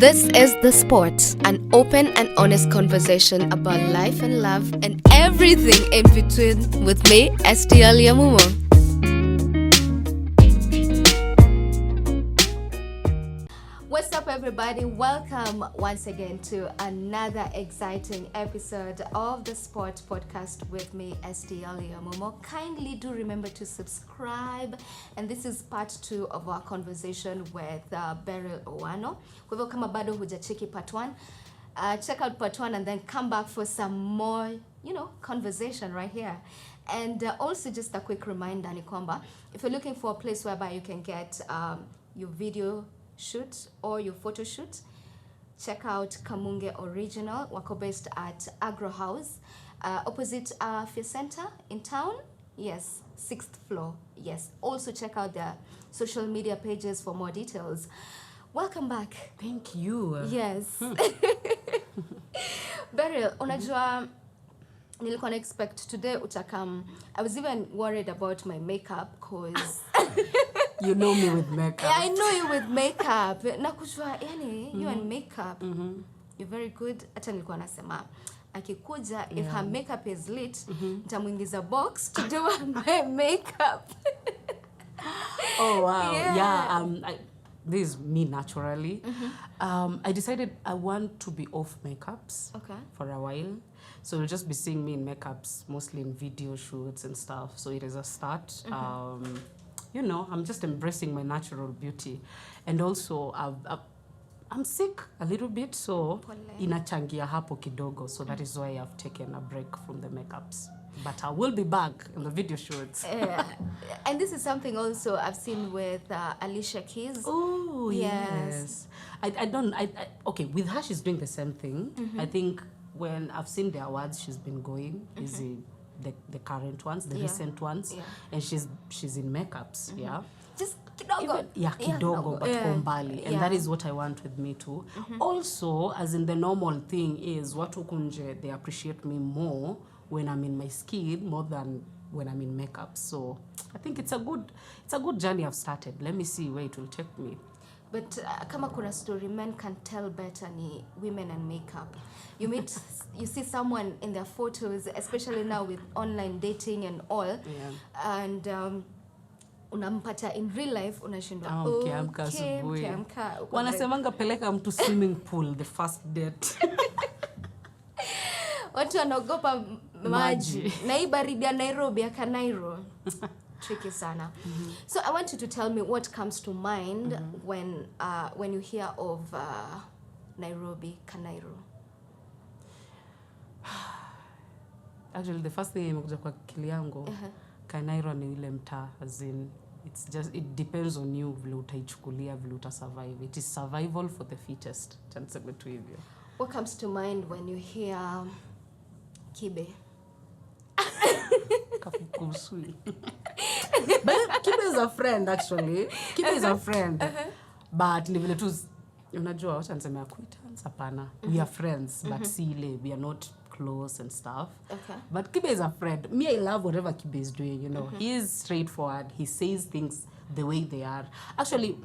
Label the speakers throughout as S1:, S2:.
S1: This is The Sport, an open and honest conversation about life and love and everything in between with me, STL Yamumo. What's up, everybody? Welcome once again to another exciting episode of the Sport Podcast with me, STL Yamumo. Kindly do remember to subscribe, and this is part 2 of our conversation with Beryl Owano. Kwa hivyo kama bado hujacheki part 1, check out part 1 and then come back for some more, conversation right here. And also just a quick reminder, ni kwamba, if you're looking for a place whereby you can get your video shoot or your photo shoot, check out Kamunge Original. Wako based at Agro House, opposite Fair Center in town. Yes, 6th floor. Yes. Also check out their social media pages for more details. Welcome back.
S2: Thank you.
S1: Yes. Beryl, unajua nilikuwa na expect today utakam. I was even worried about my makeup cause
S2: you know me with makeup.
S1: Yeah, I know you with makeup. Nakujua yani you and makeup. You're very good. Hata nilikuwa nasema akikuja if her makeup is lit, nitamuingiza box to do my makeup.
S2: Oh wow. Yeah, this is me naturally. I decided I want to be off makeups for a while. So you'll just be seeing me in makeups, mostly in video shoots and stuff. So it is a start. I'm just embracing my natural beauty. And also, I'm sick a little bit, so inachangia hapo kidogo. So that is why I've taken a break from the makeups. But I will be back in the video shoots.
S1: And this is something also I've seen with Alicia Keys.
S2: Oh, yes. Okay, with her, she's doing the same thing. I think when I've seen the awards she's been going, is the current ones, the recent ones, and she's in makeups,
S1: just kidogo.
S2: Kidogo, but kombali, and that is what I want with me too. Also, as in the normal thing is, watu kunje, they appreciate me more when I'm in my skin more than when I'm in makeup. So I think it's a good journey I've started. Let me see where it will take me.
S1: But kama kuna story men can tell better ni women and makeup. You see someone in their photos, especially now with online dating and all, and unampata in real life, unashindwa
S2: ukiamka asubuhi. Wanasemanga peleka mtu swimming pool the first date.
S1: Watu wanaogopa maji. Na hii baridi ya Nairobi ya Kanairo. Tricky sana. So I want you to tell me what comes to mind when you hear of Nairobi, Kanairo.
S2: Actually, the first thing imekuja kwa akili yangu, Kanairo ni ile mtaa, as in, it depends on you vile utaichukulia, vile utasurvive. It is survival for the fittest. Taniseme tu hivyo.
S1: What comes to mind when you hear Kibe?
S2: Kafukusui. But Kibe is a friend, actually. Kibe is a friend. But ni vile tu, unajua, wacha niseme acquaintance, hapana. We are friends, but sile, we are not close and stuff. But Kibe is a friend. Me, I love whatever Kibe is doing, He is straightforward. He says things the way they are. Actually,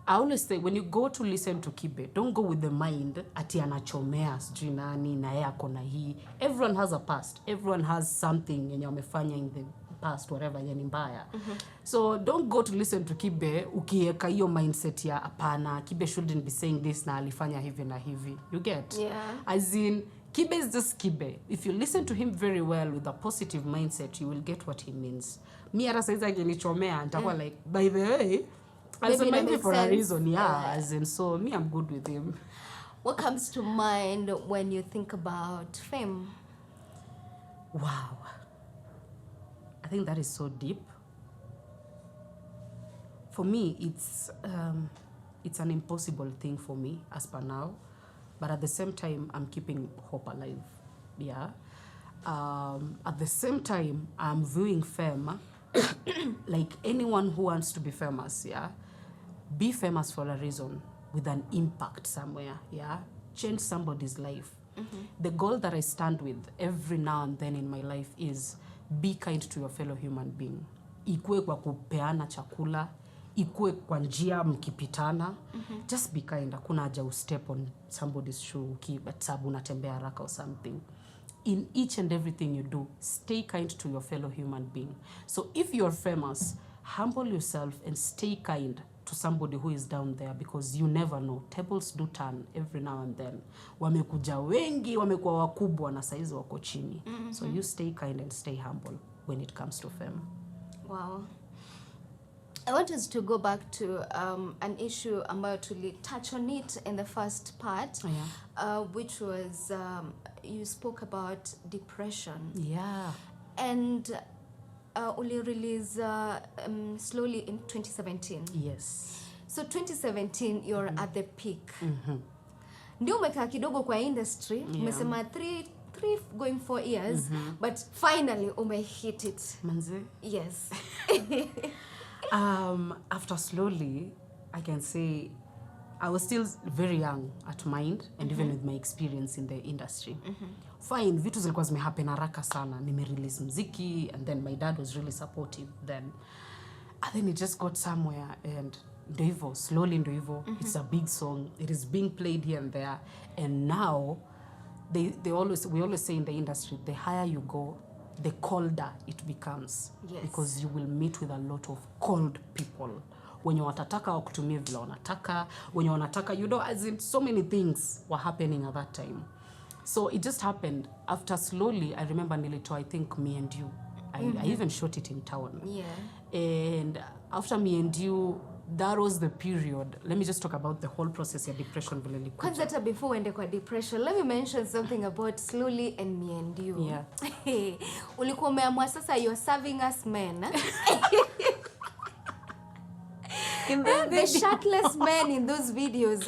S2: I always say, when you go to listen to Kibe, don't go with the mind, ati anachomea, sijui nani, na yeye ako na hii. Everyone has a past. Everyone has something yenye wamefanya in the past, whatever, yenye mbaya. So don't go to listen to Kibe, ukieka hiyo mindset ya apana, Kibe shouldn't be saying this na alifanya hivi na hivi. You get?
S1: Yeah.
S2: As in, Kibe is just Kibe. If you listen to him very well with a positive mindset, you will get what he means. Mi hata saizi akinichomea, nitakuwa like, by the way, maybe for a reason, as in, so me, I'm good with him.
S1: What comes to mind when you think about fame?
S2: Wow. I think that is so deep. For me, it's an impossible thing for me as per now. But at the same time, I'm keeping hope alive. Yeah. At the same time, I'm viewing fame like anyone who wants to be famous, be famous for a reason, with an impact somewhere, change somebody's life. The goal that I stand with every now and then in my life is be kind to your fellow human being. Ikue kwa kupeana chakula, ikue kwa njia mkipitana. Just be kind. Hakuna haja step on somebody's shoe but sababu unatembea haraka or something. In each and everything you do, stay kind to your fellow human being. So if you're famous, humble yourself and stay kind to somebody who is down there, because you never know. Tables do turn every now and then. Wamekuja wengi, wamekuwa wakubwa na saizi wako chini. So you stay kind and stay humble when it comes to fame.
S1: Wow. I want us to go back to an issue ambayo touch on it in the first part, which was you spoke about depression.
S2: Yeah.
S1: And only released slowly in 2017.
S2: Yes.
S1: So 2017, you're at the peak. Ndio umekaa kidogo kwa industry, umesema 3 going 4 years, but finally hit it.
S2: Manze?
S1: Yes.
S2: After slowly, I can say I was still very young at mind, and even with my experience in the industry. Fine, vitu zilikuwa zimehappen haraka sana. Nime-release mziki, and then my dad was really supportive then. And then it just got somewhere, and ndo hivyo, slowly ndo hivyo. It's a big song. It is being played here and there. And now, we always say in the industry, the higher you go, the colder it becomes.
S1: Yes.
S2: Because you will meet with a lot of cold people. Wenye watataka wakutumie vile wanataka, wenye wanataka, as in so many things were happening at that time. So it just happened. After slowly, I remember nilitoa, I think, Me and You. I even shot it in town.
S1: Yeah.
S2: And after Me and You, that was the period. Let me just talk about the whole process of depression.
S1: Kwanza hata before uende kwa depression, let me mention something about Slowly and Me and You.
S2: Yeah.
S1: Ulikuwa umeamua sasa you're serving us men. The shirtless men in those videos.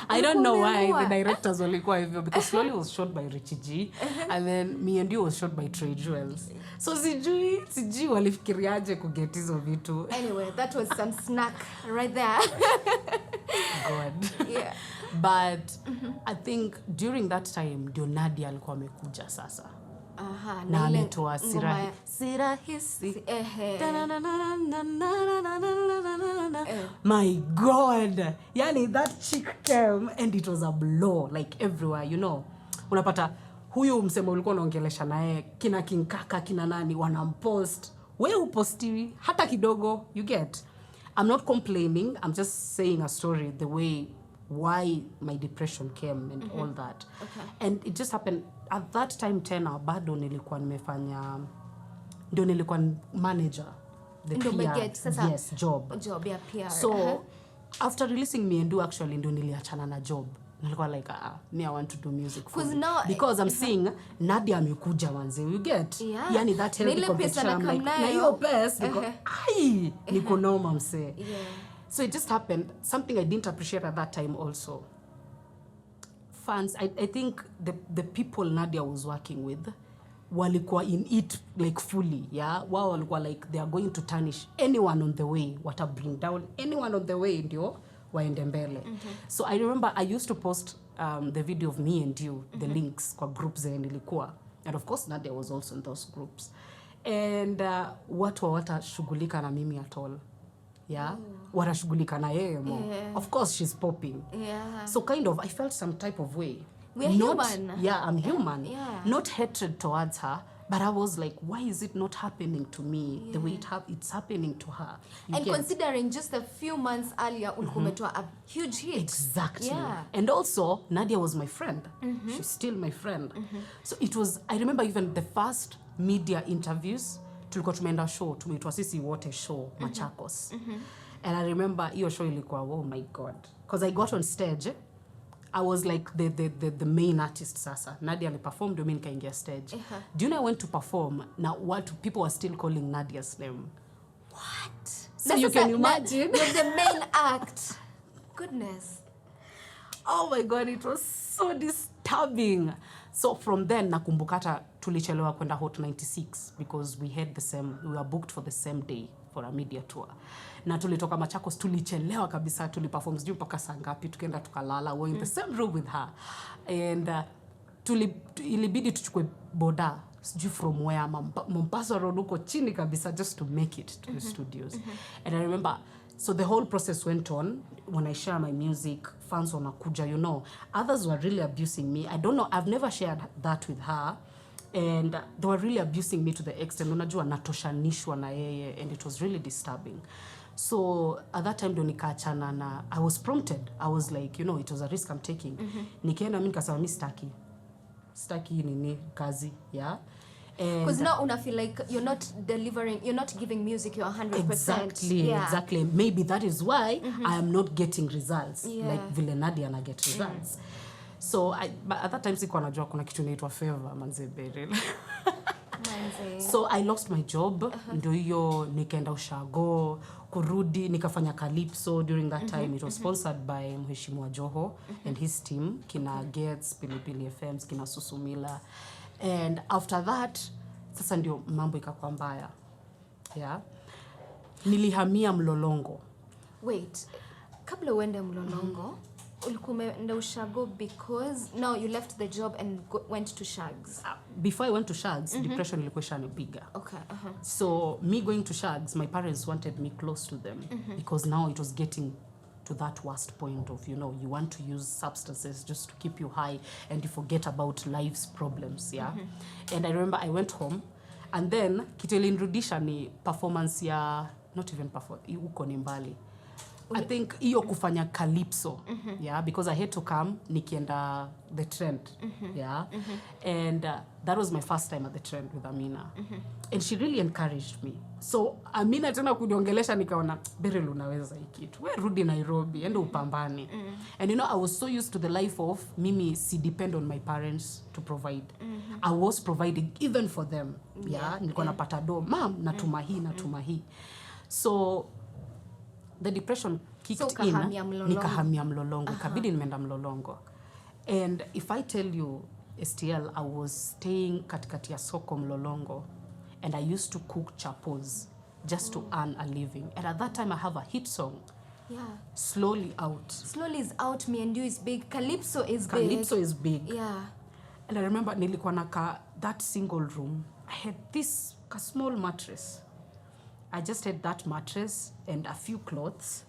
S2: I don't know why the directors walikuwa hivyo, because Slowly was shot by Richie G, and then Me and You was shot by Trey Jewels. So sijui walifikiriaje kuget hizo vitu.
S1: Anyway, that was some snack right there.
S2: God.
S1: Yeah.
S2: But I think during that time ndio Nadia alikuwa amekuja sasa. Na ametoa Sirahisi. My God. Yani that chick came and it was a blow like everywhere, Unapata huyu msemo ulikuwa unaongelesha naye kina kinkaka kina nani wanampost. Wewe upostiwi hata kidogo, you get. I'm not complaining. I'm just saying a story the way why my depression came and all that.
S1: Okay.
S2: And it just happened at that time tena bado nilikuwa nimefanya ndio nilikuwa manager the PR. Yes, job
S1: ya PR.
S2: So after releasing Me and You, actually ndio niliachana na job. Nilikuwa like me I want to do music because I'm seeing Nadia amekuja manze, you get.
S1: Yeah.
S2: Yani that healthy competition, I'm like na hiyo pesa niko noma mse.
S1: Yeah.
S2: So it just happened, something I didn't appreciate at that time also. Fans, I think the people Nadia was working with walikuwa in it like fully, yeah. Wao walikuwa like they are going to tarnish anyone on the way, wata bring down anyone on the way ndio waende mbele. So I remember I used to post the video of Me and You, the links kwa groups zenye nilikuwa. And of course Nadia was also in those groups. And watu hawatashughulika na mimi at all. Yeah. Wanashughulika na yeye mo.
S1: Yeah.
S2: Of course she's popping.
S1: Yeah.
S2: So kind of I felt some type of way.
S1: We're human.
S2: Yeah, I'm human.
S1: Yeah.
S2: Not hatred towards her, but I was like, why is it not happening to me the way it's happening to her?
S1: And considering just a few months earlier, ulikuwa a huge hit.
S2: Exactly.
S1: Yeah.
S2: And also, Nadia was my friend. She's still my friend. So it was, I remember even the first media interviews, tulikuwa tumeenda show, tumeitwa sisi wote show, Machakos. And I remember hiyo show ilikuwa, oh my God. Because I got on stage, I was like the main artist sasa. Nadia performed, ndio mimi nikaingia stage. Do you know I went to perform, now what people were still calling Nadia's name?
S1: What?
S2: So you can imagine.
S1: You're the main act. Goodness.
S2: Oh my God, it was so disturbing. So from then, nakumbukata tulichelewa kwenda Hot 96 because we were booked for the same day for a media tour. Na tulitoka Machakos, tulichelewa kabisa, tuliperform sijui mpaka saa ngapi, tukaenda tukalala, we in the same room with her. And ilibidi tuchukue boda sijui from where, Mombasa Road huko chini kabisa, just to make it to the studios. And I remember, so the whole process went on. When I share my music, fans wanakuja, you know. Others were really abusing me. I don't know, I've never shared that with her. And they were really abusing me to the extent, unajua natoshanishwa na yeye, and it was really disturbing. So at that time, nikaachana na, I was prompted. I was like, you know, it was a risk I'm taking. Nikaenda mimi nikasema mimi staki nini kazi, yeah.
S1: Because now una feel like you're not giving music your 100%.
S2: Exactly. Maybe that is why I am not getting results. Like vile Nadia na get results. So but at that time sikuwa najua kuna kitu inaitwa favor, manze Beryl. So I lost my job. Ndio hiyo nikaenda ushago, kurudi nikafanya Calypso. During that time it was sponsored by Mheshimiwa Joho and his team, kina Gets, Pilipili FMs, kina Susumila. And after that, sasa ndio mambo ikakuwa mbaya. Yeah. Nilihamia Mlolongo.
S1: Wait, kabla uende Mlolongo, ulikuwa umeenda ushago because now you left the job and went to Shags.
S2: Before I went to Shags, depression ilikuwa ishanipiga.
S1: Okay.
S2: So me going to Shags, my parents wanted me close to them because now it was getting to that worst point of, you know, you want to use substances just to keep you high and you forget about life's problems, yeah. And I remember I went home, and then kitu ilinirudisha ni performance ya, not even performance, uko ni mbali. I think hiyo kufanya Calypso, yeah, because I had to come nikienda the trend, yeah. And that was my first time at the trend with Amina. And she really encouraged me. So Amina tena kuniongelesha nikaona, Beryl unaweza hii kitu. Wewe rudi Nairobi, enda upambane. And you know, I was so used to the life of mimi si depend on my parents to provide. I was providing even for them. Yeah, nilikuwa napata do, mom, natuma hii. So the depression kicked in. Nikahamia Mlolongo. Kabidi nimeenda Mlolongo. And if I tell you, STL, I was staying katikati ya soko Mlolongo, and I used to cook chapos just to earn a living. And at that time I have a hit song.
S1: Yeah.
S2: Slowly Out.
S1: Slowly is Out, Me and You is big. Calypso is big. Yeah.
S2: And I remember nilikuwa na that single room. I had this small mattress. I just had that mattress and a few clothes.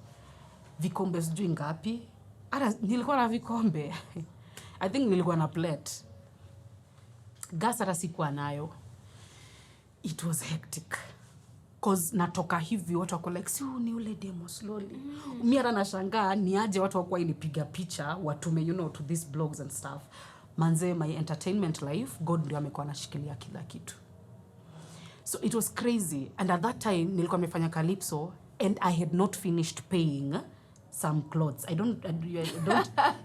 S2: Vikombe sijui ngapi. Nilikuwa na vikombe. I think nilikuwa na plate. Gas hata sikuwa nayo. It was hectic. Cause natoka hivi watu wako like, si ni ule demo slowly. Mimi hata nashangaa ni aje watu wako inipiga picha watume, you know, to these blogs and stuff. Manze, my entertainment life, God ndio amekuwa anashikilia kila kitu. So it was crazy. And at that time, nilikuwa nimefanya Calypso, and I had not finished paying some clothes. I don't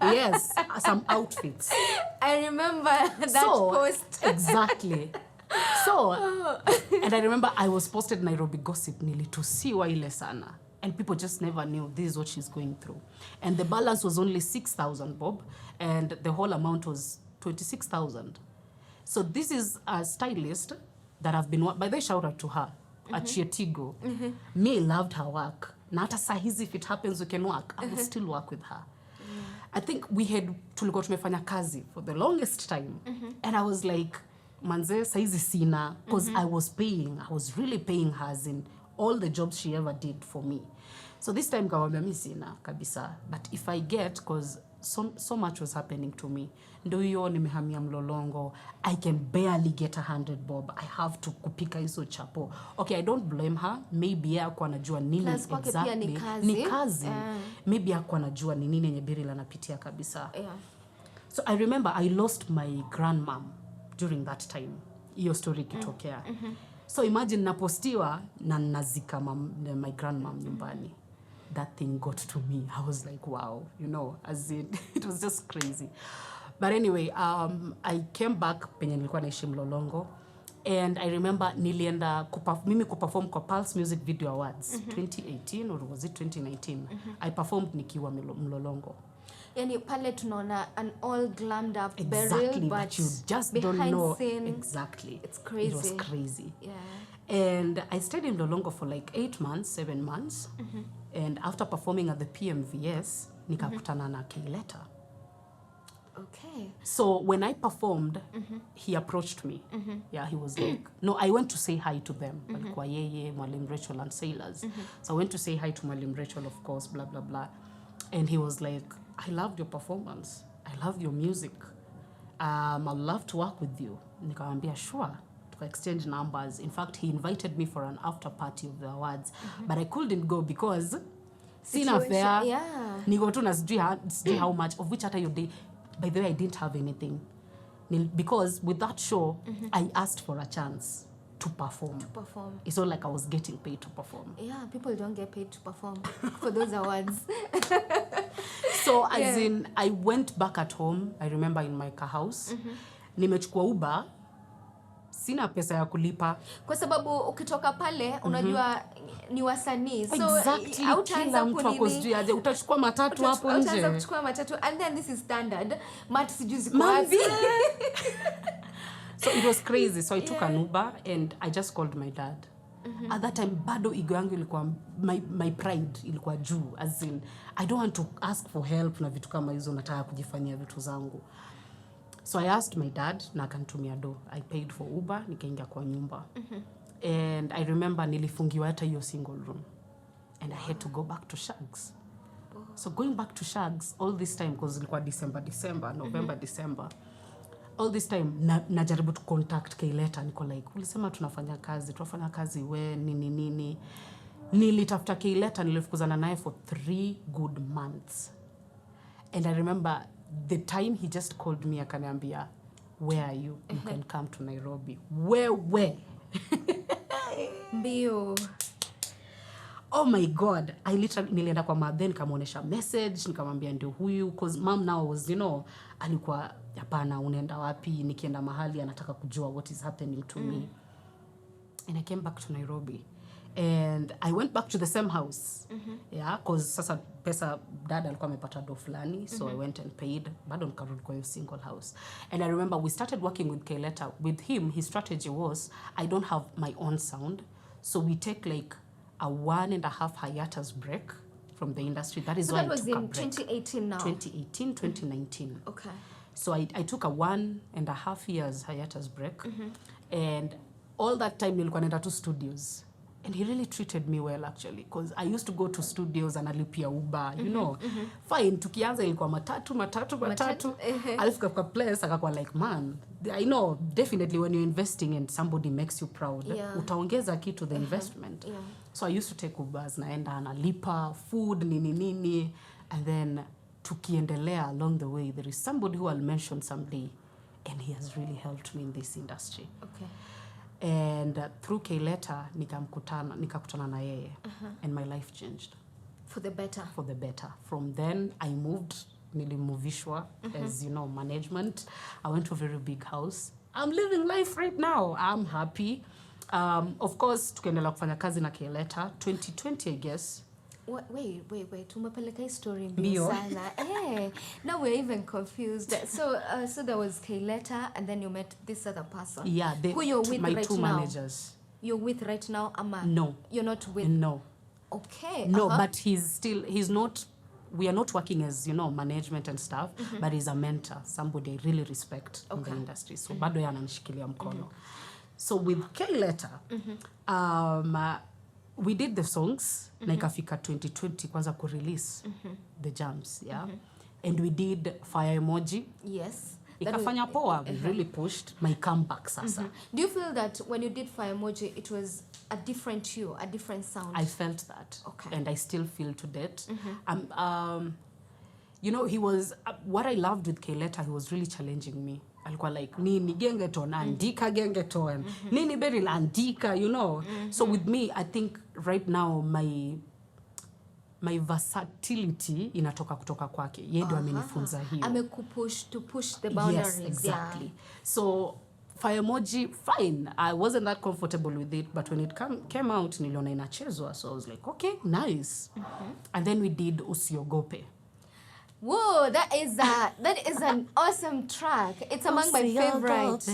S2: yes, some outfits.
S1: I remember that post.
S2: Exactly. So, and I remember I was posted Nairobi Gossip nilitusiwa ile sana. And people just never knew this is what she's going through. And the balance was only 6,000 bob, and the whole amount was 26,000. So this is a stylist that I've been, by the way, shout out to her, Achietigo. Me loved her work. Na hata saa hizi if it happens we can work, I will still work with her. I think tulikuwa tumefanya kazi for the longest time. And I was like, manze, saa hizi sina, because I was really paying her as in all the jobs she ever did for me. So this time kawambia mimi sina kabisa. But if I get, because so much was happening to me. Ndio hiyo nimehamia Mlolongo. I can barely get 100 bob. I have to kupika hizo chapo. Okay, I don't blame her. Maybe hakuwa anajua nini exactly. Ni kazi. Maybe hakuwa anajua ni nini yenye Beryl anapitia kabisa. So I remember I lost my grandmom during that time. Hiyo story kitokea. So imagine napostiwa na nazika my grandmom nyumbani. That thing got to me. I was like, wow, you know, as it was just crazy. But anyway, I came back penye nilikuwa naishi Mlolongo, and I remember nilienda mimi kuperform kwa Pulse Music Video Awards 2018 or was it 2019? I performed nikiwa Mlolongo.
S1: Yani pale tunaona an all glammed up
S2: Beryl,
S1: but
S2: you just don't know
S1: scene,
S2: exactly.
S1: It's crazy.
S2: It was crazy.
S1: Yeah.
S2: And I stayed in Mlolongo for like 7 months. And after performing at the PMVS, nikakutana na Caleta.
S1: Okay.
S2: So when I performed, he approached me. Yeah, he was like, no, I went to say hi to them. Walikuwa yeye, Mwalimu Rachel and Sailors. So I went to say hi to Mwalimu Rachel, of course, blah, blah, blah. And he was like, I loved your performance. I loved your music. I'd love to work with you. Nikamwambia, sure. To exchange numbers. In fact, he invited me for an after party of the awards. But I couldn't go because sina fare.
S1: Yeah.
S2: Niko tu na sijui how much, of which hata your day. By the way, I didn't have anything. Because with that show, I asked for a chance to perform. It's not like I was getting paid to perform.
S1: Yeah, people don't get paid to perform for those awards.
S2: So as in, I went back at home, I remember in my car house. Nimechukua Uber, sina pesa ya kulipa.
S1: Kwa sababu ukitoka pale, unajua ni wasanii. So,
S2: exactly, kila mtu ako sijui aje, utachukua matatu hapo nje.
S1: Utaanza kuchukua matatu, and then this is standard. Mat sijui ziko wapi.
S2: So it was crazy. So I took an Uber and I just called my dad. At that time, bado ego yangu ilikuwa, my pride ilikuwa juu. As in, I don't want to ask for help na vitu kama hizo, nataka kujifanyia vitu zangu. So I asked my dad na akanitumia do. I paid for Uber, nikaingia kwa nyumba. And I remember nilifungiwa hata hiyo single room. And I had to go back to Shags. So going back to Shags all this time, because ilikuwa December, November, December. All this time, najaribu to contact Caleta. Niko like, ulisema tunafanya kazi, we, nini. Nilitafuta Caleta, nilifukuzana naye for 3 good months. And I remember the time he just called me, akaniambia, where are you? You can come to Nairobi. Where?
S1: Mbio.
S2: Oh my God. I literally, nilienda kwa mother, nikamuonesha message, nikamwambia ndio huyu. Because mom now was, alikuwa, hapana, unaenda wapi? Nikienda mahali, anataka kujua what is happening to me. And I came back to Nairobi. And I went back to the same house. Yeah, because sasa pesa dad alikuwa amepata do fulani. So I went and paid. Bado nikarudi kwa hiyo single house. And I remember we started working with Caleta. With him, his strategy was, I don't have my own sound. So we take like a 1.5 hiatus break from the industry. That is why I took a break.
S1: So that was in 2018 now?
S2: 2018, 2019.
S1: Okay.
S2: So I took a 1.5 years hiatus break. And all that time, nilikuwa naenda to studios. And he really treated me well, actually. Because I used to go to studios and alipia Uber, you know. Fine, tukianza ilikuwa matatu. Alifika kwa place, akakuwa like, man, I know, definitely when you're investing and somebody makes you proud, utaongeza kitu the investment.
S1: Yeah.
S2: So I used to take Ubers, naenda analipa, food, nini. And then, tukiendelea along the way, there is somebody who I'll mention someday. And he has really helped me in this industry.
S1: Okay.
S2: And through Caleta, nikakutana na yeye. And my life changed.
S1: For the better? For
S2: the better. From then, I moved, nilimuvishwa as, management. I went to a very big house. I'm living life right now. I'm happy. Of course, tukaendelea kufanya kazi na Caleta. 2020, I guess.
S1: Wait. Tumepeleka hii story mbio sana. Now we're even confused. So there was Caleta, and then you met this other person.
S2: Yeah,
S1: who you're with
S2: my
S1: right
S2: 2
S1: now.
S2: managers.
S1: You're with right now, Ama?
S2: No.
S1: You're not with?
S2: No.
S1: Okay.
S2: No, but he's not, we are not working as, management and stuff, but he's a mentor, somebody I really respect in the industry. So bado ananishikilia mkono. So with Caleta, we did the songs, na ikafika 2020 kwanza ku-release the jams, yeah? And we did Fire Emoji.
S1: Yes.
S2: Ikafanya poa, we really pushed my comeback sasa.
S1: Do you feel that when you did Fire Emoji, it was a different you, a different sound?
S2: I felt that.
S1: Okay.
S2: And I still feel to date. He was, what I loved with Caleta, he was really challenging me. Alikuwa like, nini gengeton, andika gengeton, nini Beryl, andika, So with me, I think right now, my versatility inatoka kutoka kwake. Yeye ndio amenifunza hiyo.
S1: Amekupush to push the boundaries.
S2: Yes, exactly. Yeah. So Fire Emoji, fine. I wasn't that comfortable with it, but when it came out, niliona inachezwa, so I was like, okay, nice. And then we did Usiogope.
S1: Whoa, that is an awesome track. It's among my favorites.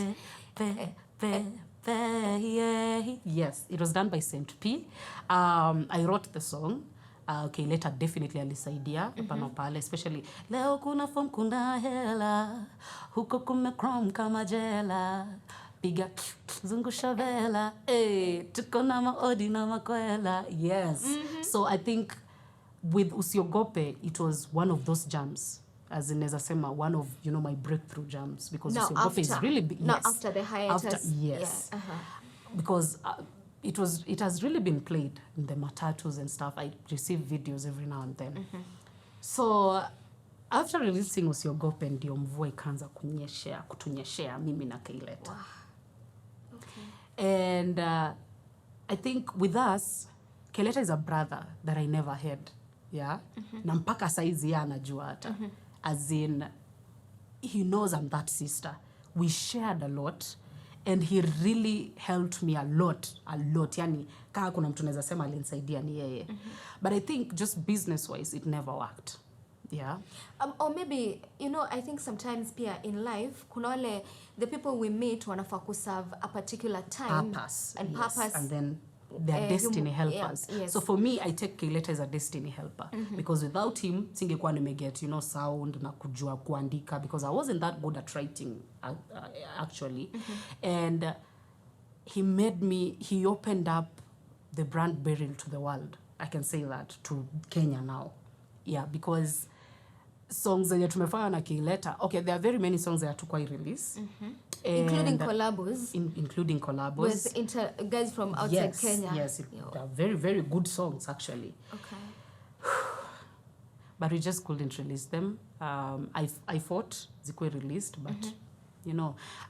S2: Yes, it was done by Saint P. I wrote the song. Caleta definitely alisaidia hapa pale, especially leo kuna form kuna hela huko kumekrom kama jela piga zungusha vela tuko na maodi na makwela. Yes. So I think with Usiogope, it was one of those jams, as in as I say, one of my breakthrough jams, because Usiogope is really big.
S1: Not after the hiatus.
S2: Yes. Yeah. Because it has really been played in the matatus and stuff. I receive videos every now and then. So after releasing Usiogope, ndio mvua ikaanza kutunyeshea mimi na Caleta.
S1: Wow. Okay.
S2: And I think with us, Caleta is a brother that I never had. Yeah. Na mpaka saizi ya anajua hata. As in, he knows I'm that sister. We shared a lot, and he really helped me a lot. Yani, kaa kuna mtu naweza sema alinisaidia ni yeye. But I think just business wise, it never worked. Yeah.
S1: Or maybe, I think sometimes pia in life, kuna wale, the people we meet wanafaa kuserve a particular time.
S2: Purpose.
S1: And
S2: yes.
S1: purpose.
S2: And then they're destiny helpers.
S1: Yeah, yes.
S2: So for me, I take Caleta as a destiny helper. Because without him, singekuwa nimeget, sound na kujua kuandika, because I wasn't that good at writing, actually. And he opened up the brand Beryl to the world. I can say that, to Kenya now. Yeah, because songs zenye tumefanya na Caleta, okay, there are very many songs that hatukuwa release.
S1: Including collabos.
S2: Including collabos.
S1: With guys from outside Kenya.
S2: Yes, they are very, very good songs, actually.
S1: Okay.
S2: But we just couldn't release them. I fought zikuwe released, but,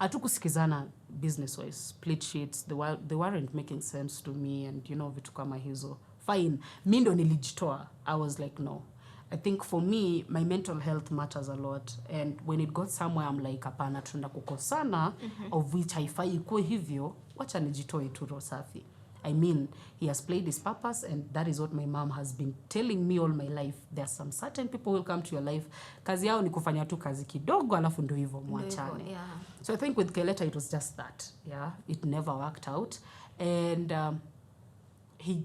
S2: hatukusikizana business-wise. Split sheets, they weren't making sense to me, and, vitu kama hizo. Fine. Mi ndo nilijitoa. I was like, no. I think for me, my mental health matters a lot. And when it got somewhere, I'm like, hapana, tunaenda kukosana, of which haifai ikuwe hivyo, wacha nijitoe tu roho safi. I mean, he has played his purpose, and that is what my mom has been telling me all my life. There are some certain people who will come to your life, kazi yao ni kufanya tu kazi kidogo, alafu ndo hivyo mwachane.
S1: Yeah.
S2: So I think with Caleta, it was just that. Yeah, it never worked out. And he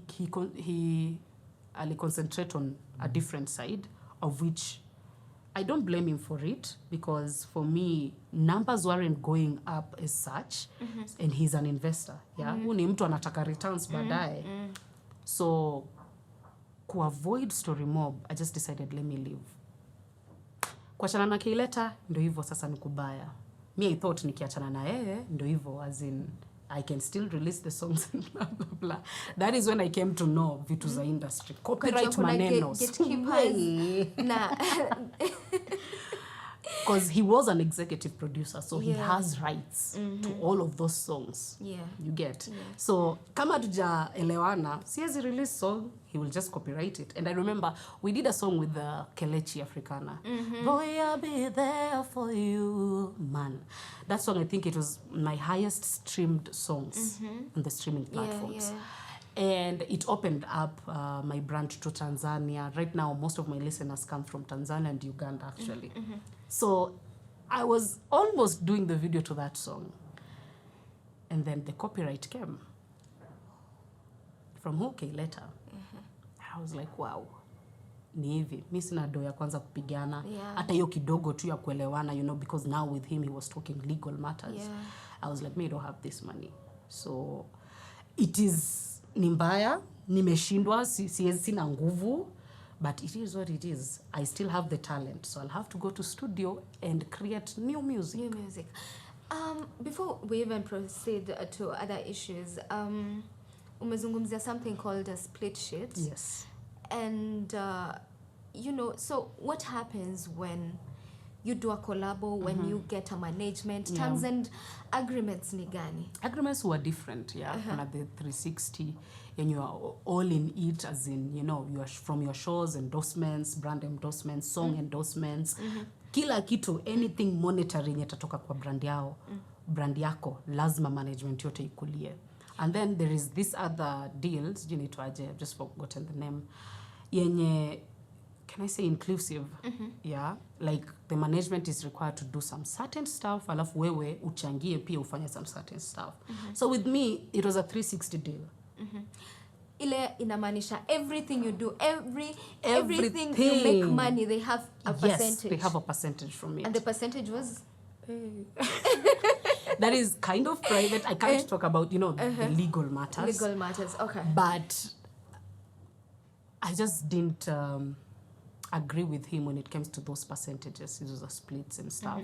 S2: concentrate on a different side, of which I don't blame him for it, because for me, numbers weren't going up as such, and he's an investor. Yeah, huyu ni mtu anataka returns baadaye. So avoid story mob, I just decided, let me leave. Kuachana na Caleta, ndo hivyo sasa nikubaya. Me, I thought nikiachana na yeye, ndo hivyo, as in I can still release the songs and blah, blah, blah. That is when I came to know vitu za industry. Copyright maneno. Because he was an executive producer, so he has rights to all of those songs.
S1: Yeah.
S2: You get?
S1: Yeah.
S2: So, kama tuja elewana, siwezi release song, he will just copyright it. And I remember we did a song with the Kelechi Africana. Boy, I'll be there for you, man. That song, I think it was my highest streamed songs on the streaming platforms.
S1: Yeah.
S2: And it opened up my brand to Tanzania. Right now, most of my listeners come from Tanzania and Uganda, actually. So I was almost doing the video to that song. And then the copyright came. From who? Caleta. I was like, wow. Ni hivi. Mi sina do ya kwanza kupigana. Hata hiyo kidogo tu ya kuelewana, because now with him he was talking legal matters.
S1: Yeah.
S2: I was like, me don't have this money. So it is ni mbaya, nimeshindwa, sina nguvu, but it is what it is. I still have the talent, so I'll have to go to studio and create new music.
S1: New music. Before we even proceed to other issues, umezungumzia something called a split sheet.
S2: Yes.
S1: And, so what happens when you do a collabo, when you get a management, terms and agreements ni gani?
S2: Agreements were different, yeah. Kuna the 360, and you are all in it, as in, you are from your shows, endorsements, brand endorsements, song endorsements, kila kitu, anything monetary yenye tatoka kwa brand yao, brand yako, lazima management yote ikulie. And then there is this other deals, I've just forgotten the name, yenye, can I say inclusive? Yeah, like the management is required to do some certain stuff, alafu wewe uchangie pia ufanye some certain stuff. So with me, it was a 360 deal.
S1: ile inamaanisha everything you do, everything you make money, they have a percentage.
S2: Yes, they have a percentage from it.
S1: And the percentage was?
S2: That is kind of private. I can't talk about, the legal matters.
S1: Legal matters, okay.
S2: But I just didn't agree with him when it comes to those percentages, those are splits and stuff.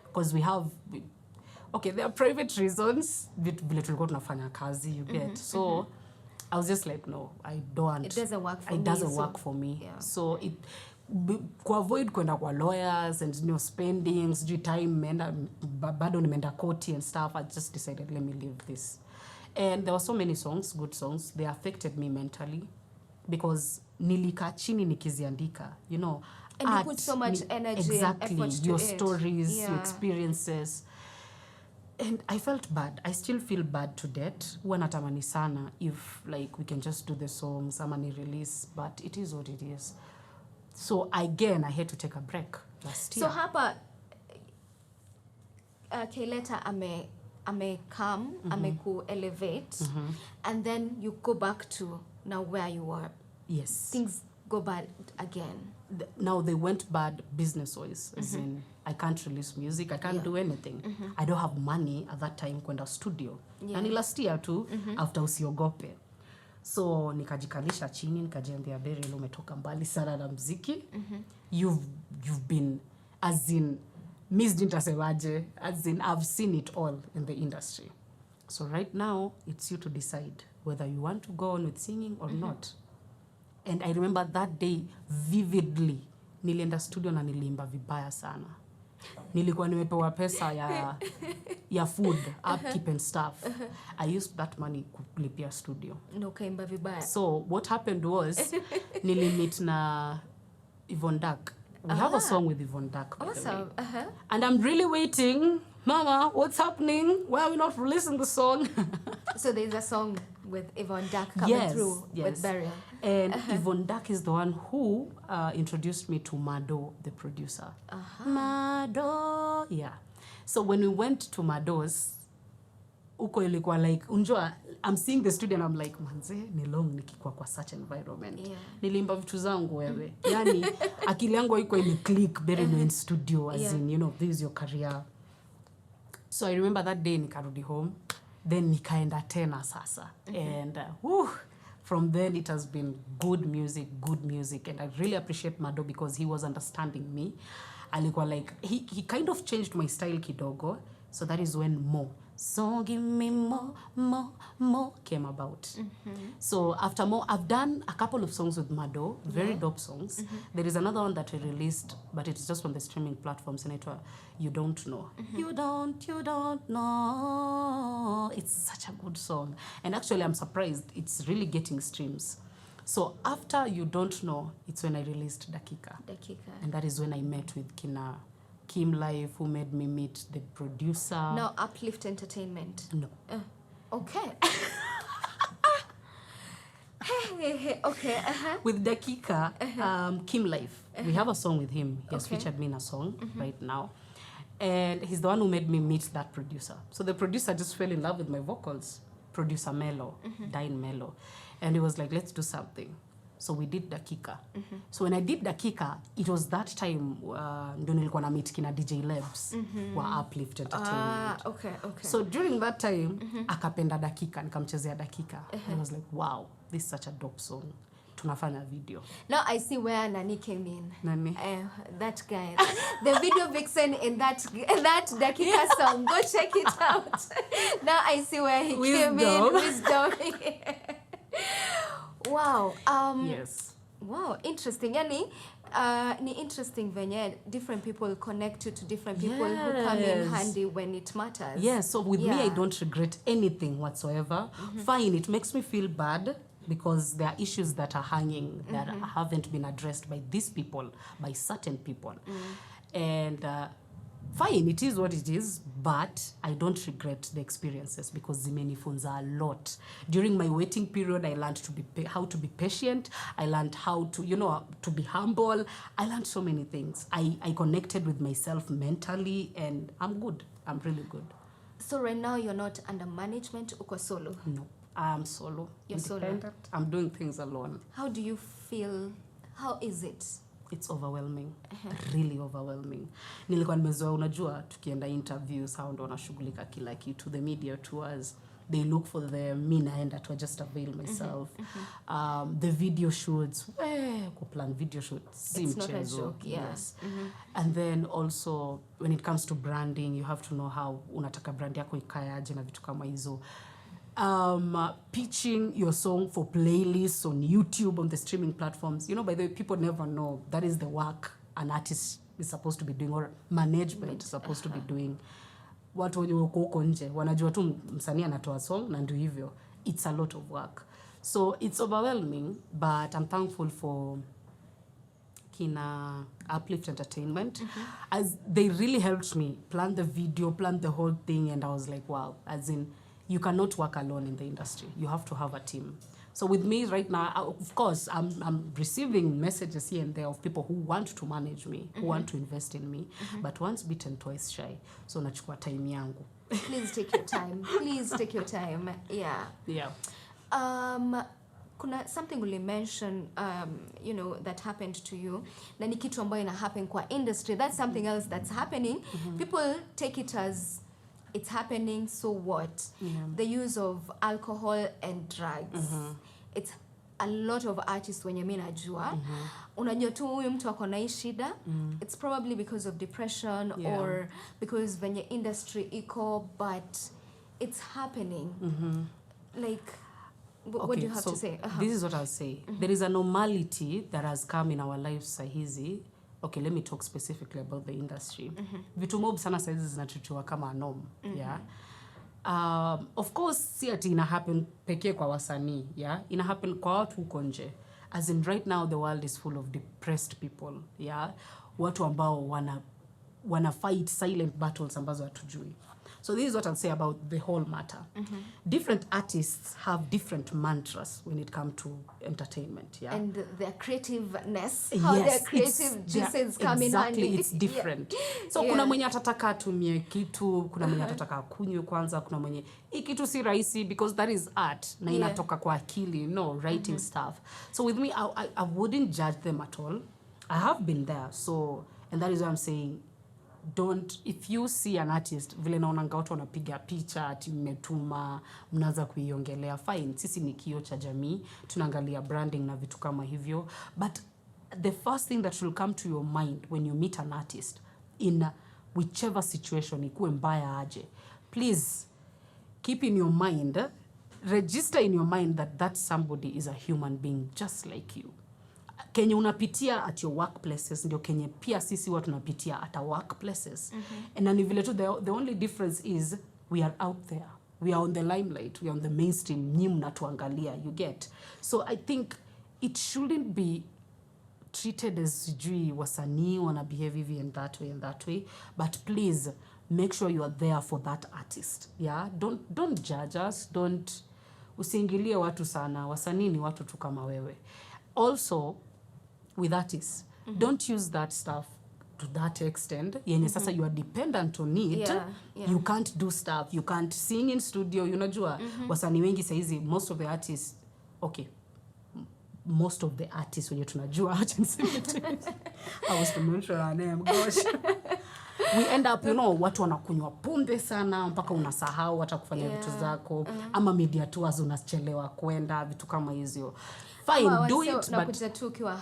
S2: Because there are private reasons, vile tulikuwa tunafanya kazi, you get. So I was just like, no, I don't.
S1: It doesn't work for me.
S2: It doesn't work for me.
S1: Yeah.
S2: So avoid kwenda kwa lawyers and spendings, time bado nimeenda koti and stuff, I just decided, let me leave this. And there were so many songs, good songs, they affected me mentally because nilikaa chini nikiziandika,
S1: And
S2: art,
S1: you put so much energy and effort to
S2: your
S1: it.
S2: stories, your experiences. And I felt bad. I still feel bad to date. Huwa natamani sana if we can just do the songs, ama ni release, but it is what it is. So again, I had to take a break last year.
S1: So hapa Caleta ame come, ame ku elevate, and then you go back to now where you were.
S2: Yes.
S1: Things go bad again.
S2: Now they went bad business-wise, as in I can't release music, I can't do anything. I don't have money at that time kwenda studio. And last year too, after usiogope. So nikajikalisha chini, nikajiambia Beryl, umetoka mbali sana na muziki. You've been, as in, as in I've seen it all in the industry. So right now, it's you to decide whether you want to go on with singing or not. And I remember that day vividly, nilienda studio na niliimba vibaya sana. Nilikuwa nimepewa pesa ya food, upkeep and stuff. I used that money kulipia studio.
S1: No kaimba vibaya.
S2: So what happened was, nilimit na Yvonne Dark. We have a song with Yvonne Dark, by the way. And I'm really waiting. Mama, what's happening? Why are we not releasing the song?
S1: So there's a song with Yvonne Dark coming through with Beryl.
S2: And Yvonne Dark is the one who introduced me to Mado, the producer. Mado, yeah. So when we went to Mado's, uko ilikuwa like, unjua, I'm seeing the studio and I'm like, manze, ni long nikikuwa kwa such environment.
S1: Yeah.
S2: Nilimba vitu zangu wewe. Yani, akili yangu iko ili click very in studio, as in, this is your career. So I remember that day nikarudi home, then nikaenda tena sasa. And from then it has been good music. And I really appreciate Mado because he was understanding me. Alikuwa like, he kind of changed my style kidogo. So that is when More. So give me more came about. So after More, I've done a couple of songs with Mado, very dope songs. There is another one that I released, but it's just on the streaming platforms, and it's You Don't Know. You don't know. It's such a good song. And actually, I'm surprised. It's really getting streams. So after You Don't Know, it's when I released Dakika. And that is when I met with Kim Life, who made me meet the producer.
S1: No, Uplift Entertainment.
S2: No.
S1: Okay. Okay.
S2: With Dakika, Kim Life, we have a song with him. He has featured me in a song right now. And he's the one who made me meet that producer. So the producer just fell in love with my vocals. Producer Mello, Dine Mello. And he was like, let's do something. So we did Dakika. So when I did Dakika, it was that time ndo nilikuwa na meet kina DJ Lebs wa Uplift Entertainment.
S1: Okay.
S2: So during that time, akapenda Dakika, nikamchezea Dakika. I was like, wow, this is such a dope song. Tunafanya video.
S1: Now I see where Nani came in.
S2: Nani?
S1: That guy. The video vixen in that Dakika song. Go check it out. Now I see where he came in. Wisdom. Wow.
S2: Yes.
S1: Wow, interesting. Yani, ni interesting venye different people connect you to different people who come in handy when it matters.
S2: Yes, so with me, I don't regret anything whatsoever. Fine, it makes me feel bad because there are issues that are hanging that haven't been addressed by these people, by certain people. And fine, it is what it is, but I don't regret the experiences because zimenifunza a lot. During my waiting period, I learned how to be patient. I learned how to, to be humble. I learned so many things. I connected with myself mentally, and I'm good. I'm really good.
S1: So right now, you're not under management, uko solo?
S2: No. I'm solo.
S1: You're
S2: independent.
S1: solo.
S2: I'm doing things alone.
S1: How do you feel? How is it?
S2: It's overwhelming. Really overwhelming. Nilikuwa nimezoea, unajua tukienda interviews hao ndo wanashughulika kila kitu, the media tours, they look for the me naenda to just avail myself. The video shoots, kuplan video shoots,
S1: It's not a joke, yeah.
S2: Yes. And then also when it comes to branding, you have to know how unataka brand yako ikayaje na vitu kama hizo. Pitching your song for playlists on YouTube, on the streaming platforms. You know, by the way, people never know that is the work an artist is supposed to be doing, or management is supposed to be doing. Watu wenye wako huko nje wanajua tu msanii anatoa song na ndio hivyo. It's a lot of work. So it's overwhelming, but I'm thankful for kina Uplift Entertainment, as they really helped me plan the video, plan the whole thing, and I was like, wow, as in, you cannot work alone in the industry. You have to have a team. So with me right now, of course, I'm receiving messages here and there of people who want to manage me, who want to invest in me, but once bitten, twice shy. So nachukua time yangu.
S1: Please take your time. Please take your time. Yeah.
S2: Yeah.
S1: Kuna something you mentioned, you know, that happened to you. Na ni kitu ambayo ina happen kwa industry. That's something else that's happening. People take it as it's happening, so what? The use of alcohol and drugs. It's a lot of artists wenye mimi najua. Unajua tu huyu mtu ako na hii shida. It's probably because of depression or because venye industry iko, but it's happening. Like, what do you have to say?
S2: This is what I'll say. There is a normality that has come in our lives sahizi. Okay, let me talk specifically about the industry. Vitu mob sana saizi zinatuchua kama norm. Yeah. Of course, si ati ina happen pekee kwa wasanii. Yeah. Ina happen kwa watu huko nje. As in right now, the world is full of depressed people. Yeah. Watu ambao wana fight silent battles ambazo hatujui. So this is what I'll say about the whole matter. Different artists have different mantras when it comes to entertainment, yeah.
S1: And their creativeness, how their creative juices come in handy.
S2: Exactly, it's different. So kuna mwenye atataka atumie kitu, kuna mwenye atataka kunywe kwanza, kuna mwenye kitu si rahisi because that is art na inatoka kwa akili, no, writing stuff. So with me, I wouldn't judge them at all. I have been there, so, and that is what I'm saying. Don't, if you see an artist vile naonanga watu wanapiga picha ati mmetuma mnaanza kuiongelea, fine, sisi ni kioo cha jamii, tunaangalia branding na vitu kama hivyo, but the first thing that will come to your mind when you meet an artist in whichever situation, ikuwe mbaya aje, please keep in your mind, register in your mind that that somebody is a human being just like you. Kenye unapitia at your workplaces ndio kenye pia sisi watu tunapitia at our workplaces. And ni vile tu the only difference is we are out there. We are on the limelight. We are on the mainstream. Nyi mnatuangalia, you get. So I think it shouldn't be treated as sijui wasanii wana behave hivi and that way. But please make sure you are there for that artist. Yeah? Don't judge us. Usiingilie watu sana. Wasanii ni watu tu kama wewe. Also, with artists, don't use that stuff to that extent. Yenye sasa you are dependent on it. You can't do stuff. You can't sing in studio. Unajua, wasanii wengi saizi, most of the artists, okay, most of the artists wenye tunajua, I was to mention her name, gosh. We end up, you know, watu wanakunywa pombe sana mpaka unasahau hata kufanya vitu zako, ama media tours unachelewa kwenda, vitu kama hizo. Fine, do it, but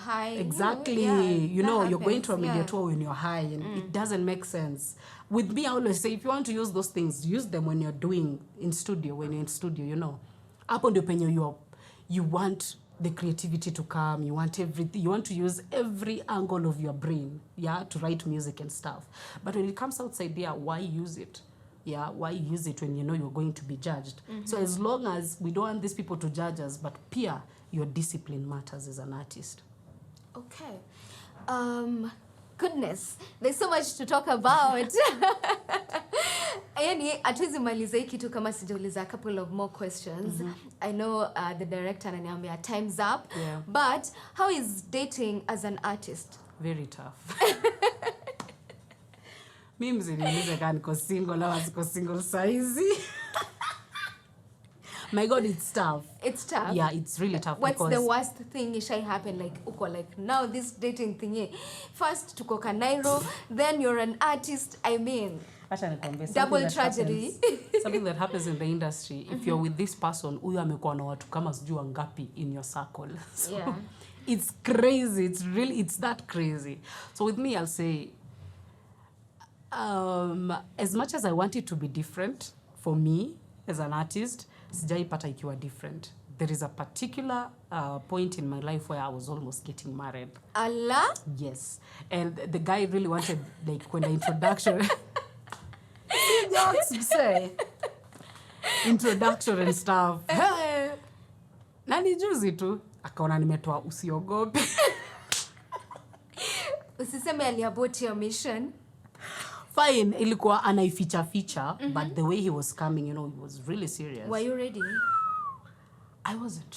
S1: high.
S2: Exactly. You know, you're going to a media tour when you're high, and it doesn't make sense. With me, I always say, if you want to use those things, use them when you're doing in studio, you know. Up on the penny, you want the creativity to come, you want everything, you want to use every angle of your brain, yeah, to write music and stuff. But when it comes outside there, why use it? Yeah, why use it when you know you're going to be judged? So as long as we don't want these people to judge us, but peer, your discipline matters as an artist.
S1: Okay. Goodness, there's so much to talk about. Yani, atuwezi maliza hii kitu kama sijauliza a couple of more questions. I know the director ananiambia time's up. But how is dating as an artist?
S2: Very tough. Mimi mziniulize kama niko single au siko single saizi. My God, it's tough.
S1: It's tough.
S2: Yeah, it's really tough.
S1: What's
S2: because
S1: the worst thing ishai happen? Like, uko like now this dating thingy. First tuko Kanairo, then you're an artist. I mean, double tragedy.
S2: Something that happens in the industry. If you're with this person, huyu amekuwa na watu kama sijui wangapi in your circle. So
S1: Yeah.
S2: it's crazy. It's that crazy. So with me, I'll say, as much as I want it to be different for me as an artist, sijaipata ikiwa different. There is a particular point in my life where I was almost getting married.
S1: Allah?
S2: Yes. And the guy really wanted, like, when the introduction... jokes, say. Introduction and stuff. Hey. Nani juzi tu. Akaona nimetoa usiogope.
S1: Usiseme aliabort your mission.
S2: Fine, ilikuwa anaificha, but the way he was coming, he was really serious.
S1: Were you ready?
S2: I wasn't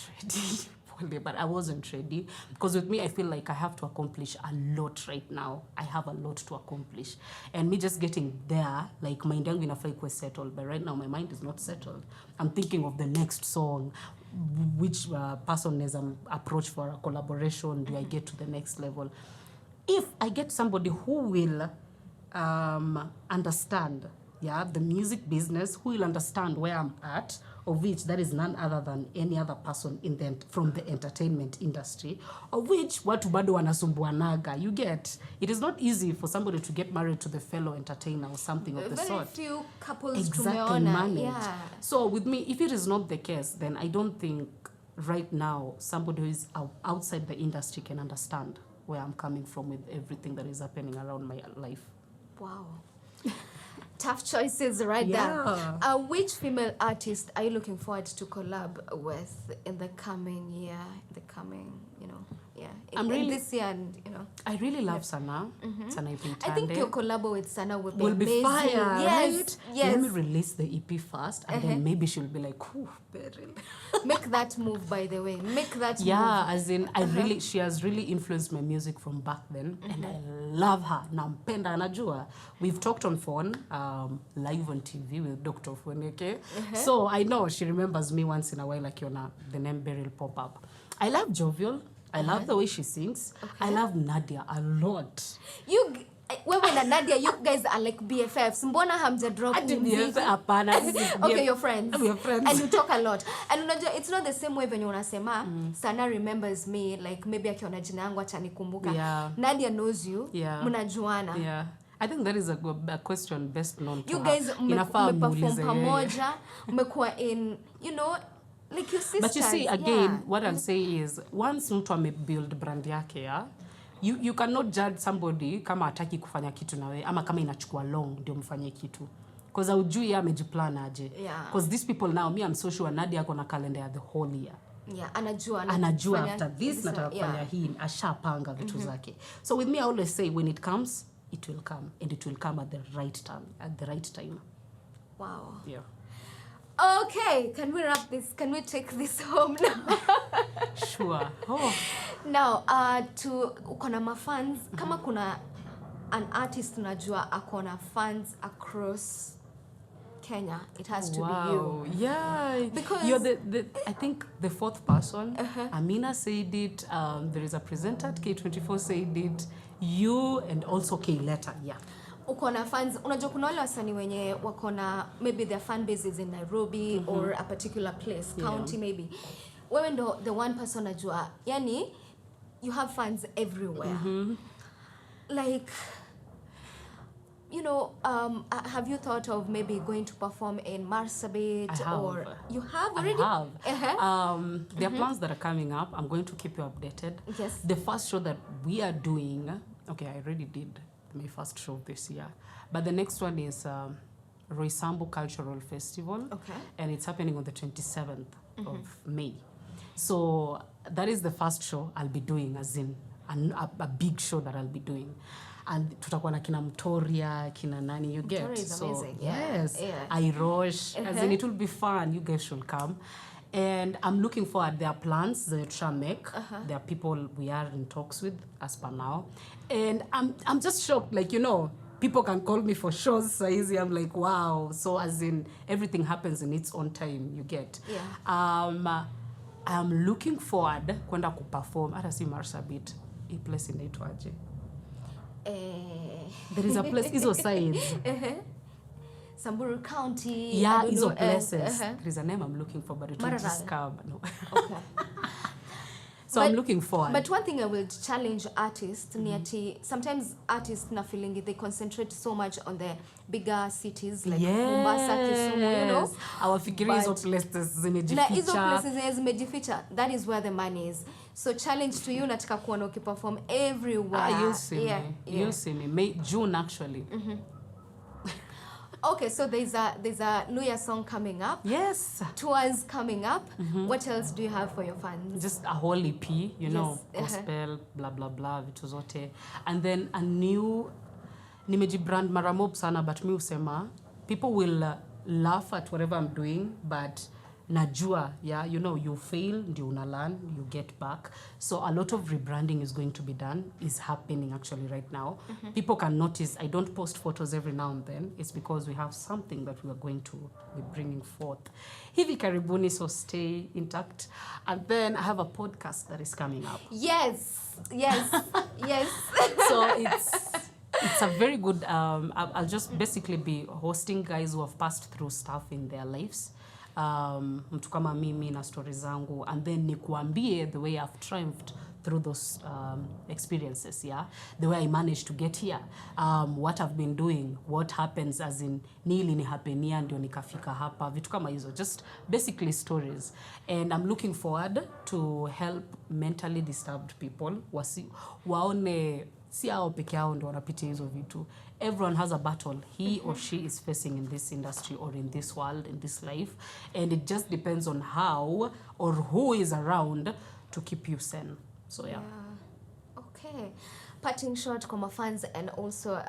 S2: ready, but I wasn't ready. Because with me, I feel like I have to accomplish a lot right now. I have a lot to accomplish. And me just getting there, like, mind yangu inafai kuwa settled. But right now, my mind is not settled. I'm thinking of the next song. Which person is approach for a collaboration? Do I get to the next level? If I get somebody who will understand, the music business, who will understand where I'm at, of which that is none other than any other person from the entertainment industry, of which watu bado wanasumbuanaga. You get, it is not easy for somebody to get married to the fellow entertainer or something of the sort.
S1: Very few couples
S2: Exactly, manage.
S1: Yeah.
S2: So with me, if it is not the case, then I don't think right now somebody who is outside the industry can understand where I'm coming from with everything that is happening around my life.
S1: Wow. Tough choices right there. Which female artist are you looking forward to collab with in the coming year? In this year, and
S2: I really love Sana. Sana Ipintande.
S1: I think your collab with Sana will be
S2: amazing.
S1: Fire,
S2: yes,
S1: right?
S2: Yes. Let me release the EP first, and then maybe she'll be like, "Ooh, Beryl."
S1: Make that move, by the way. Make that move.
S2: Yeah, as in, she has really influenced my music from back then, and I love her. Nampenda anajua. We've talked on phone, live on TV with Dr. Fueneke. So I know she remembers me once in a while, like the name Beryl pop up. I love Jovial. I love the way she sings. Okay. I love Nadia a lot.
S1: Wewe na Nadia, you guys are like BFFs. Mbona hamja drop
S2: BFF? Hapana.
S1: Okay, you're friends.
S2: We are friends.
S1: And you talk a lot. And unajua, it's not the same way when you unasema, Sana remembers me, like maybe akiona jina yangu atanikumbuka. Yeah. Nadia knows you. Yeah. Mnajuana.
S2: Yeah. I think that is a question best known to
S1: you guys mmeperform pamoja, mmekuwa in, like your sisters.
S2: But you see, again, what I'll say is, once mtu amebuild brand yake, you cannot judge somebody kama hataki kufanya kitu nawe, ama kama inachukua long ndio mfanye kitu. Because haujui yeye amejiplan aje. Because these people now, me, I'm so sure Nadia ako na calendar ya the whole year.
S1: Yeah, anajua
S2: after this nataka kufanya hii, ashapanga vitu zake. So with me, I always say, when it comes, it will come, and it will come at the right time.
S1: Wow.
S2: Yeah.
S1: Okay, can we wrap this? Can we take this home now?
S2: Sure. Oh.
S1: Now, uko na mafans, kama kuna an artist unajua akona fans across Kenya, it has to be you.
S2: Yeah. Because you're I think the fourth person. Amina said it. There is a presenter at K24 said it. You and also Caleta. Yeah.
S1: Uko na fans, unajua kuna wale wasanii wenye wako na maybe their fan base is in Nairobi or a particular place, county maybe. Wewe ndo the one person najua, yani you have fans everywhere. Like, have you thought of maybe going to perform in Marsabit? Or you have already?
S2: I have. There are plans that are coming up. I'm going to keep you updated.
S1: Yes.
S2: The first show that we are doing, okay, I already did my first show this year, but the next one is Roysambu Cultural Festival.
S1: Okay.
S2: And it's happening on the 27th of May. So that is the first show I'll be doing, as in a big show that I'll be doing. And tutakuwa na kina Mtoria, kina nani, you get.
S1: Mtoria is amazing.
S2: Yes.
S1: Yeah.
S2: Irosh, as in it will be fun. You guys should come. And I'm looking forward. There are plans that try to make. There are people we are in talks with as per now. And I'm just shocked, like, people can call me for shows saizi. I'm like, wow. So as in everything happens in its own time, you get.
S1: Yeah.
S2: I'm looking forward kwenda kuperform hata si Marsabit. A place inaitwaje? There is a place hizo sides.
S1: Samburu County.
S2: Yeah, hizo places. There is a name I'm looking for, but it will just come. No.
S1: Okay.
S2: So I'm looking forward.
S1: But one thing I will challenge artists, sometimes artists na feeling they concentrate so much on the bigger cities like Mombasa, Kisumu, you know.
S2: Awafikiri hizo places zimejificha.
S1: Na hizo places zimejificha. That is where the money is. So challenge to you, nataka kuona ukiperform everywhere.
S2: You'll see me. You'll see me. June actually.
S1: Okay, so there's a New Year song coming up.
S2: Yes.
S1: Tours coming up. What else do you have for your fans?
S2: Just a whole EP, you know, gospel, blah blah blah, vitu zote. And then a new nimejibrand mara mob sana, but mi usema people will laugh at whatever I'm doing, but najua, yeah, you know, you fail, ndio una learn, you get back. So a lot of rebranding is going to be done, is happening actually right now. People can notice I don't post photos every now and then. It's because we have something that we are going to be bringing forth. Hivi karibuni, so stay intact. And then I have a podcast that is coming up.
S1: Yes.
S2: So it's a very good, I'll just basically be hosting guys who have passed through stuff in their lives. Mtu kama mimi na stories zangu, and then nikuambie the way I've triumphed through those experiences, yeah, the way I managed to get here, what I've been doing, what happens as in nili ni hapenia ndio nikafika hapa, vitu kama hizo, just basically stories. And I'm looking forward to help mentally disturbed people waone si hao peke yao ndio wanapitia hizo vitu. Everyone has a battle he or she is facing in this industry or in this world, in this life, and it just depends on how or who is around to keep you sane. So yeah.
S1: Okay. Parting shot kwa fans, and also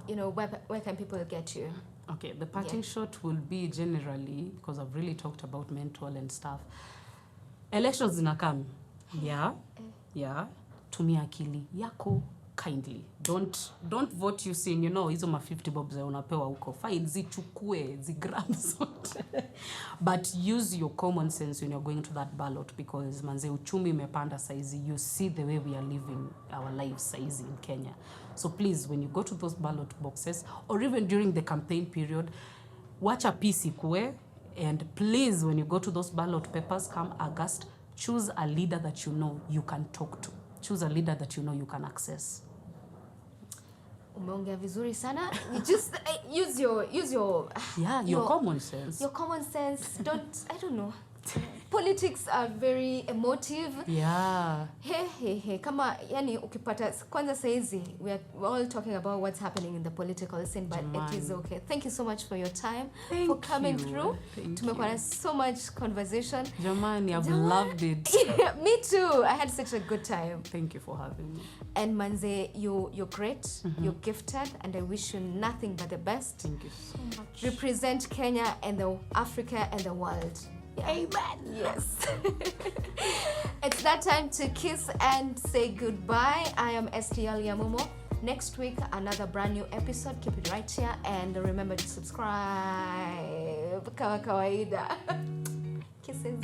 S1: you know, where can people get you?
S2: Okay, the parting shot will be generally, because I've really talked about mental and stuff. Elections zinakam. Yeah. Tumia akili yako kindly. Don't vote using, you know, hizo ma 50 bobs unapewa huko. Fine, zichukue, zigrab zote. But use your common sense when you're going to that ballot, because manze uchumi imepanda saizi. You see the way we are living our lives saizi in Kenya. So please, when you go to those ballot boxes, or even during the campaign period, watch a piece ikue, and please, when you go to those ballot papers come August, choose a leader that you know you can talk to. Choose a leader that you know you can access.
S1: Umeongea vizuri sana. You just use your
S2: common sense.
S1: Your common sense. I don't know. Politics are very emotive.
S2: Yeah.
S1: Hey. Kama yani ukipata kwanza saizi we're all talking about what's happening in the political scene, but it is okay. Thank you so much for your time, for coming through. Tumekuwa na so much conversation.
S2: Jamani, I've loved it.
S1: Me too. I had such a good time.
S2: Thank you for having me.
S1: And Manze, you're great. You're gifted, and I wish you nothing but the best.
S2: Thank you so much.
S1: Represent Kenya and Africa and the world. Yeah.
S2: Amen.
S1: Yes. It's that time to kiss and say goodbye. I am STL Yamumo. Next week, another brand new episode. Keep it right here, and remember to subscribe. Kawaida. Kisses.